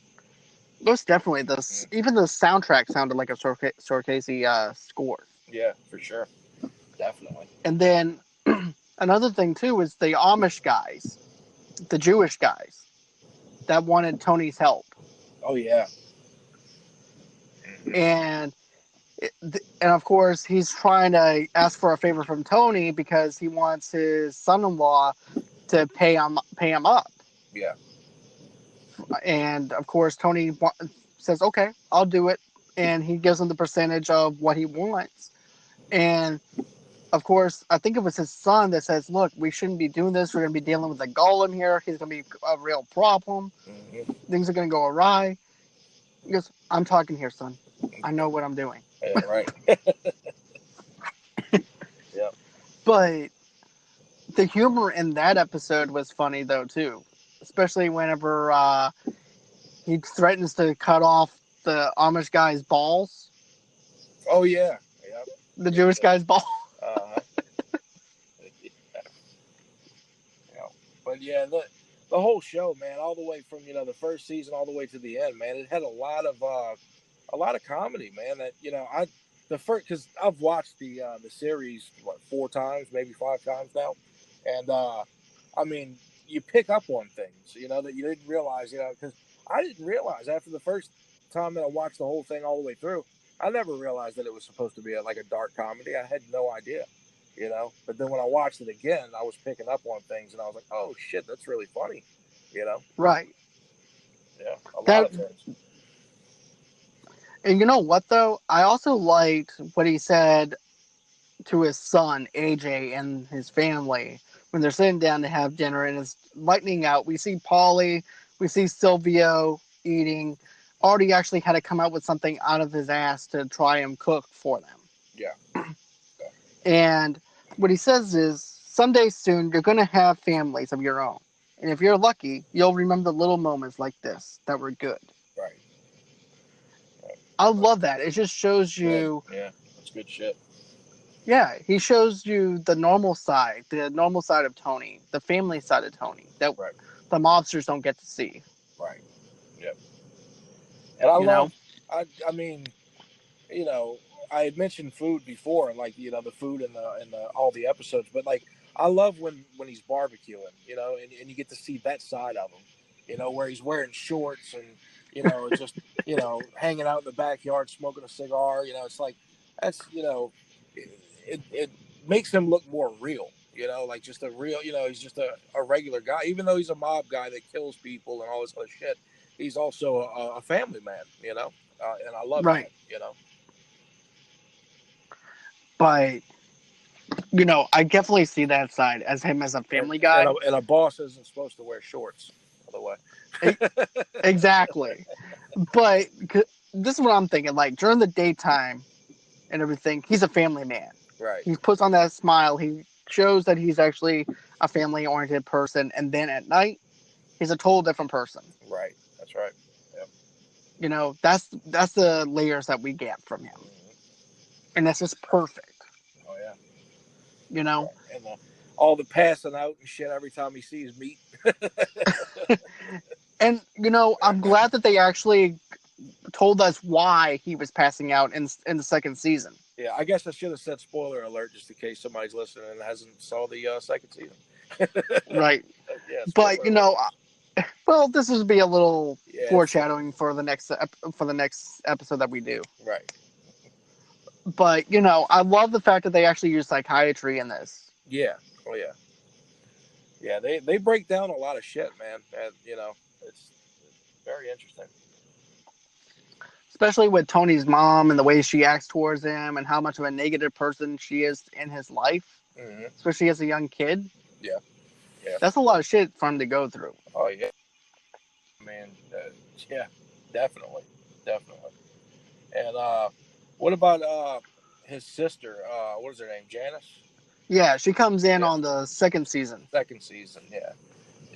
Most definitely, Mm. even the soundtrack sounded like a Scorsese score. Yeah, for sure, definitely. And then another thing too is the Amish guys, the Jewish guys that wanted Tony's help, Oh yeah. Hmm. and and of course he's trying to ask for a favor from Tony because he wants his son-in-law to pay him up, Yeah. and of course Tony says, "Okay, I'll do it," and he gives him the percentage of what he wants, and of course, I think it was his son that says, "Look, we shouldn't be doing this. We're going to be dealing with a golem here. He's going to be a real problem. Hmm. Things are going to go awry." He goes, "I'm talking here, son. I know what I'm doing." Yeah, right. Yeah. But the humor in that episode was funny though too, especially whenever he threatens to cut off the Amish guy's balls, Oh yeah. Yeah. the Jewish guy's ball. Uh-huh. Yeah. But yeah, the whole show, man, all the way from the first season all the way to the end, man, it had a lot of comedy, man. That I the first because I've watched the series what 4 times, maybe 5 times now, and I mean you pick up on things that you didn't realize, because I didn't realize after the first time that I watched the whole thing all the way through, I never realized that it was supposed to be like a dark comedy. I had no idea. But then when I watched it again, I was picking up on things, and I was like, "Oh shit, that's really funny," you know. Right. Yeah, a lot That of things. and you know what though? I also liked what he said to his son AJ and his family when they're sitting down to have dinner, and it's lightning out. We see Polly, we see Silvio eating. Artie actually had to come out with something out of his ass to try and cook for them. Yeah, yeah, And what he says is, someday soon you're going to have families of your own. And if you're lucky, you'll remember little moments like this that were good. right, right. I But love that. It just shows good. you, Yeah, that's good shit. yeah, he shows you the normal side of Tony, the family side of Tony that Right, the mobsters don't get to see, right. Yep. And I you know? love. I mean, you know, I had mentioned food before, like the food and the all the episodes, but like I love when he's barbecuing, and you get to see that side of him, where he's wearing shorts and just hanging out in the backyard smoking a cigar. It's like that's it makes him look more real. Like just a real, he's just a regular guy, even though he's a mob guy that kills people and all this other shit. He's also a family man, and I love Right. that. But, I definitely see that side as him as a And family and a, guy. and a boss isn't supposed to wear shorts, by the way. E- Exactly. But this is what I'm thinking. Like, during the daytime, and everything, he's a family man. Right, He puts on that smile. He shows that he's actually a family oriented person. And then at night, he's a total different person. right. That's right. Yep. That's the layers that we get from him, Hmm. and that's just perfect. Oh yeah. You know, Right. And all the passing out and shit every time he sees meat. and I'm glad that they actually told us why he was passing out in the second season. Yeah, I guess I should have said spoiler alert just in case somebody's listening and hasn't saw the second season. Right. Yeah, But spoiler alert. well, this would be a little Yeah, it's true. foreshadowing for the next episode that we do. Right. But I love the fact that they actually use psychiatry in this, Yeah. Oh yeah. Yeah, they break down a lot of shit, man. And it's very interesting. especially with Tony's mom and the way she acts towards him and how much of a negative person she is in his life, Hmm. especially as a young kid. Yeah. Yeah. That's a lot of shit for him to go through. Oh yeah. I mean, yeah, definitely, definitely. And what about his sister? What is her name? Janice. Yeah, she comes in Yeah, on the second season. second season. Yeah,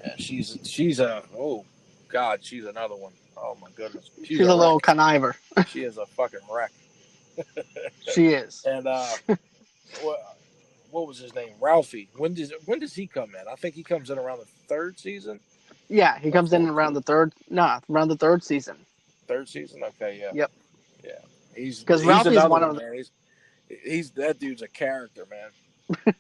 yeah. She's a oh god, she's another one. Oh my goodness, she's She's a a little wreck. conniver. She is a fucking wreck. She is. And what was his name? Ralphie. When does he come in? I think he comes in around the third season Yeah, he or comes in fourth around season. the third. Nah, around the third season. Third season. Okay, yeah, Yep. yeah. He's Because he's Ralphie's another one one, of man. He's that dude's a character, man.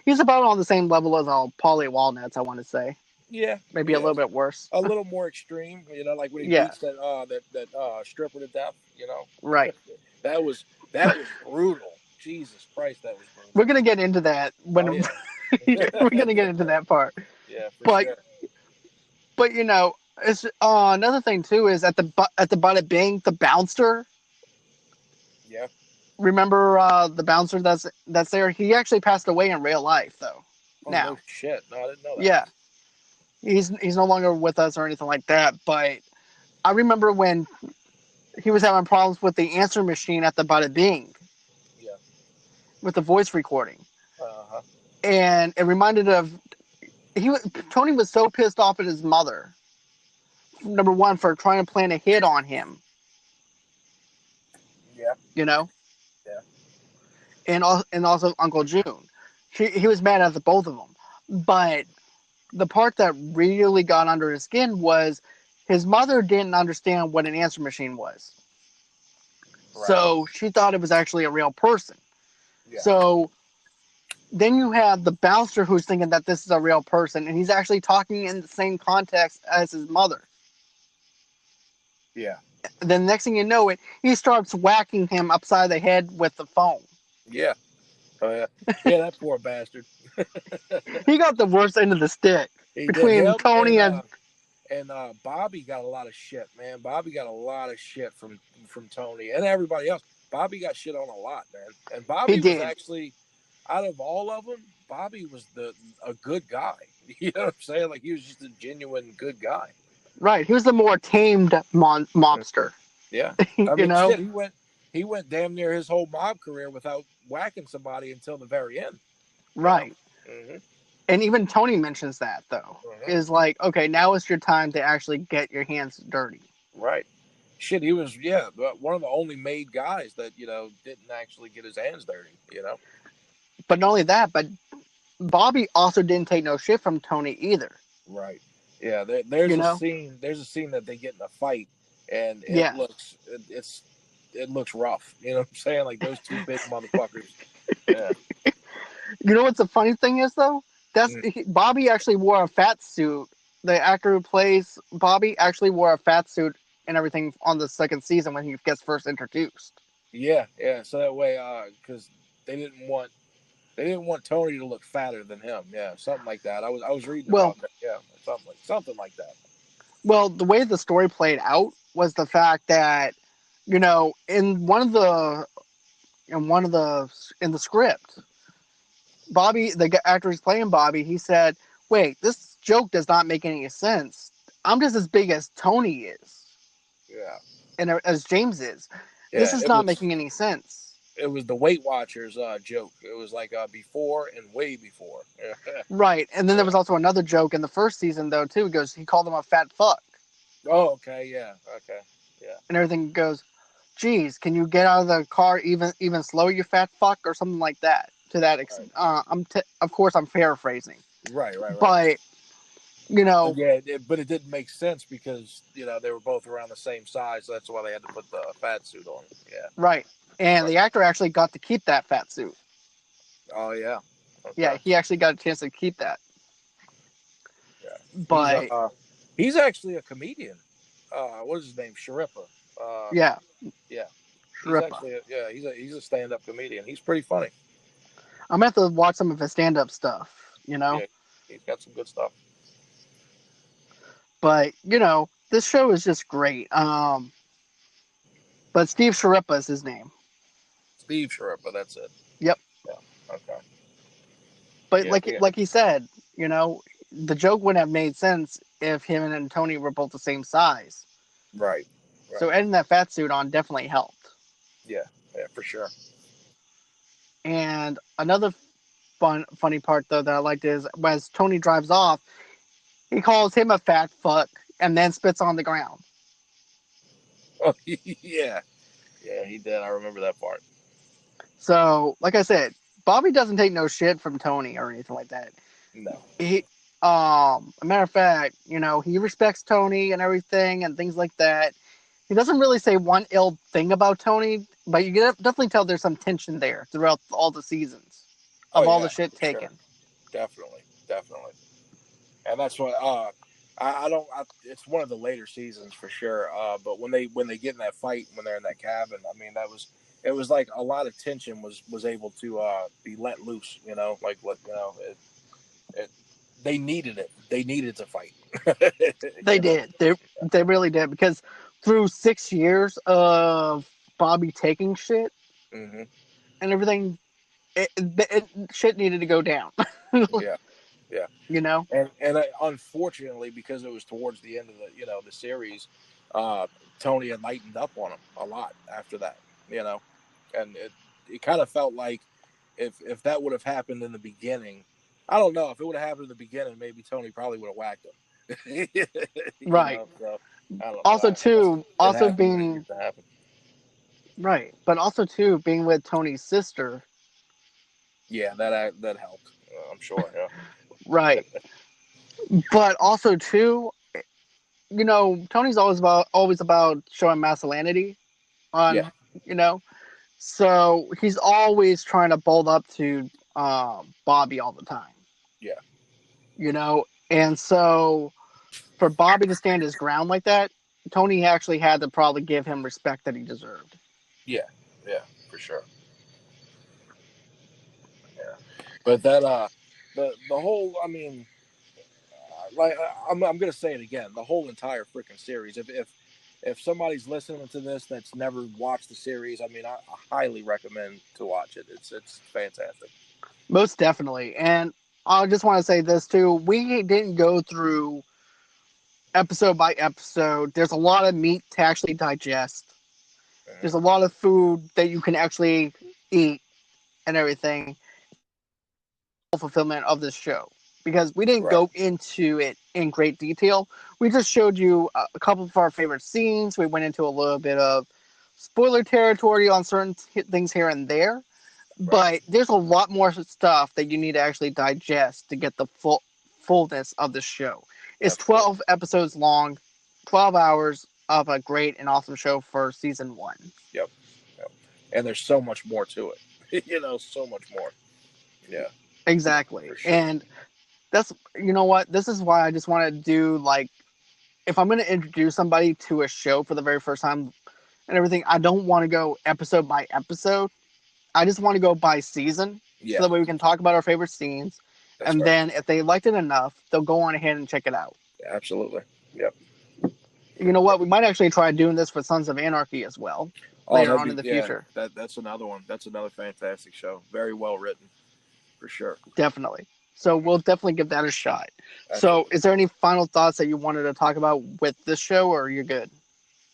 he's about on the same level as Paulie Walnuts. I want to say Yeah, maybe a yeah. little bit worse. A little more extreme, like when he Yeah. beats that stripper to death. Right. That was that was brutal. Jesus Christ, that was We're brutal. gonna get into that Oh when yeah, we're gonna get into that part. yeah, for But sure. it's another thing too is at the Bada Bing, the bouncer. Yeah. Remember the bouncer that's there? He actually passed away in real life though. Oh no Now, shit. No, I didn't know that. yeah, he's no longer with us or anything like that. But I remember when he was having problems with the answer machine at the Bada Bing Yeah. with the voice recording, Uh huh. and it reminded of Tony was so pissed off at his mother. Number one, for trying to plan a hit on him, Yeah. you know, Yeah. and also Uncle June. He was mad at the both of them. But the part that really got under his skin was his mother didn't understand what an answer machine was. Right. So she thought it was actually a real person. Yeah. So then you have the bouncer who's thinking that this is a real person, and he's actually talking in the same context as his mother. Yeah. Then the next thing you know, he starts whacking him upside the head with the phone. Yeah. Oh yeah. Yeah. That poor bastard. He got the worst end of the stick He did. between Him Tony and and Bobby got a lot of shit, man. Bobby got a lot of shit from Tony and everybody else. Bobby got shit on a lot, man. And he Bobby was did. actually, out of all of them, Bobby was a good guy. You know what I'm saying? Like he was just a genuine good guy. Right. He was the more tamed mobster. Yeah. I you mean, know? shit. He went damn near his whole mob career without whacking somebody until the very end. You know. Right. Hmm. And even Tony mentions that, though. Hmm. Is like, okay, now is your time to actually get your hands dirty. Right. Shit, he was one of the only made guys that didn't actually get his hands dirty. But not only that, but Bobby also didn't take no shit from Tony either. Right. Yeah. There's You a know? scene. There's a scene that they get in a fight, and it Yeah. looks it looks rough. You know what I'm saying? Like those two big motherfuckers. Yeah. You know what's the funny thing is, though? Mm. Bobby actually wore a fat suit. The actor who plays Bobby actually wore a fat suit and everything on the second season when he gets first introduced. Yeah. Yeah. So that way, because they didn't want they didn't want Tony to look fatter than him. Yeah, something like that. I was reading Well, about that. Yeah, something like that. well, the way the story played out was the fact that, in the script, Bobby, the actor who's playing Bobby, he said, "Wait, this joke does not make any sense. I'm just as big as Tony is, Yeah. and as James is. This Yeah. is It not was making any sense." it was the Weight Watchers joke. It was like before and way before. Right, and then there Yeah. was also another joke in the first season though too. He goes, he called him a fat fuck, Oh, okay. Yeah. Okay. Yeah. and everything goes, "Geez, can you get out of the car even slower, you fat fuck," or something like that. To that Right. extent, of course I'm paraphrasing, Right. Right. Right. but you But know, yeah, but it didn't make sense because they were both around the same size. So that's why they had to put the fat suit on. Yeah. right, and Right. the actor actually got to keep that fat suit. Oh yeah. Yeah, Okay. he actually got a chance to keep that, Yeah. He's but he's actually a comedian. What is his name? Sharippa. Uh, yeah, yeah. He's Shrippa. actually he's a stand up comedian. He's pretty funny. I'm gonna have to watch some of his stand up stuff, you know. Yeah. He's got some good stuff. But this show is just great. But Steve Sharippa is his name. Steve Sharippa. That's it. Yep. Yeah. Okay. But Yeah. Yeah. like he said, the joke wouldn't have made sense if him and Tony were both the same size. Right. So Right. adding that fat suit on definitely helped. Yeah. Yeah. For sure. And another funny part though that I liked is as Tony drives off, he calls him a fat fuck and then spits on the ground. Oh yeah. Yeah. He did. I remember that part. So, like I said, Bobby doesn't take no shit from Tony or anything like that. No. He, a matter of fact, he respects Tony and everything and things like that. He doesn't really say one ill thing about Tony, but you can definitely tell there's some tension there throughout all the seasons Oh of all the yeah, shit for sure. taken. Definitely, definitely. And that's what I don't. It's one of the later seasons for sure. But when they get in that fight when they're in that cabin, I mean it was like a lot of tension was able to be let loose. Like what it, they needed it. They needed to fight. They you know. did. They really did because through 6 years of Bobby taking shit Hmm. and everything, shit needed to go down. Yeah, yeah. you know. And unfortunately, because it was towards the end of the series, uh, Tony had lightened up on him a lot after that. You know, and it kind of felt like if that would have happened in the beginning, I don't know if it would have happened in the beginning, maybe Tony probably would have whacked him. Right. So I don't know. Also, I guess too, it also happened when it being needs to happen. right, but also too being with Tony's sister. Yeah, that helped. I'm sure. Yeah. Right, but also too, Tony's always about showing masculinity Yeah. on, you know, so he's always trying to bold up to Bobby all the time, Yeah. and so for Bobby to stand his ground like that, Tony actually had to probably give him respect that he deserved. Yeah. Yeah. For sure. Yeah. But the whole, I mean, like I'm gonna say it again. The whole entire freaking series. If somebody's listening to this that's never watched the series, I mean, I highly recommend to watch it. It's fantastic. Most definitely, and I just want to say this too: we didn't go through episode by episode. There's a lot of meat to actually digest. Hmm. There's a lot of food that you can actually eat and everything. Fulfillment of this show because we didn't Right. go into it in great detail. We just showed you a couple of our favorite scenes. We went into a little bit of spoiler territory on certain things here and there, Right. but there's a lot more stuff that you need to actually digest to get the fullness of the show. It's Absolutely. 12 episodes long, 12 hours of a great and awesome show for season one. Yep. Yep. And there's so much more to it. So much more. Yeah. Exactly. For sure. And that's, what? This is why I just want to do, like, if I'm going to introduce somebody to a show for the very first time and everything, I don't want to go episode by episode. I just want to go by season so Yeah. that way we can talk about our favorite scenes. That's And right. then if they liked it enough, they'll go on ahead and check it out. Absolutely. Yep. You know Yep. what? We might actually try doing this for Sons of Anarchy as well Oh, later that'd on be in the yeah. future. That's another one. That's another fantastic show. Very well written, for sure. Definitely. So we'll definitely give that a shot. So, Absolutely. is there any final thoughts that you wanted to talk about with this show, or you're good?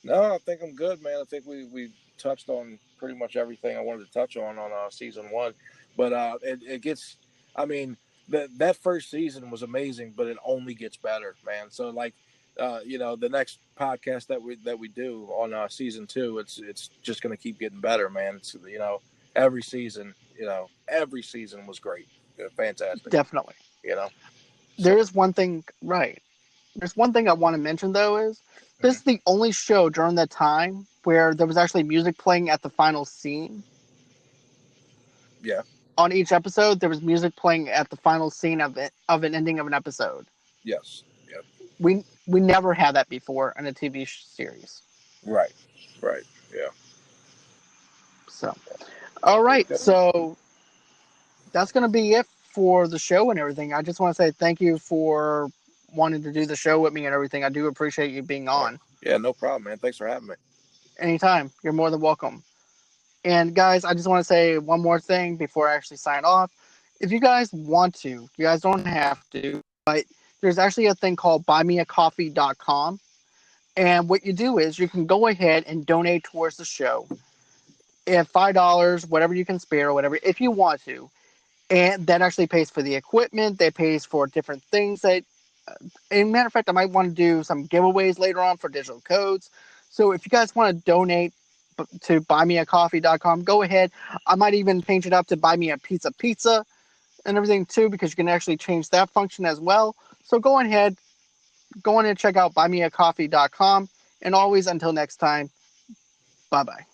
No, I think I'm good, man. I think we touched on pretty much everything I wanted to touch on season one, but it gets. I mean, that first season was amazing, but it only gets better, man. So like, the next podcast that we do on season two, it's just gonna keep getting better, man. It's every season was great, fantastic, Definitely. you know. There So. is one thing, right? There's one thing I want to mention though is this Mhm. is the only show during that time where there was actually music playing at the final scene. Yeah. On each episode, there was music playing at the final scene of an ending of an episode. Yes. Yep. We never had that before in a TV series. Right. Right. Yeah. So, all right. Okay. So that's gonna be it for the show and everything. I just want to say thank you for wanting to do the show with me and everything. I do appreciate you being Oh, on. yeah, no problem, man. Thanks for having me. Anytime. You're more than welcome. And guys, I just want to say one more thing before I actually sign off. If you guys want to, you guys don't have to, but there's actually a thing called buymeacoffee.com. And what you do is you can go ahead and donate towards the show. If $5, whatever you can spare, or whatever, if you want to. And that actually pays for the equipment, that pays for different things that, as a matter of fact, I might want to do some giveaways later on for digital codes. So if you guys want to donate to buymeacoffee.com. Go ahead. I might even change it up to buy me a pizza and everything too, because you can actually change that function as well. So go on and check out buymeacoffee.com. And always, until next time, bye bye.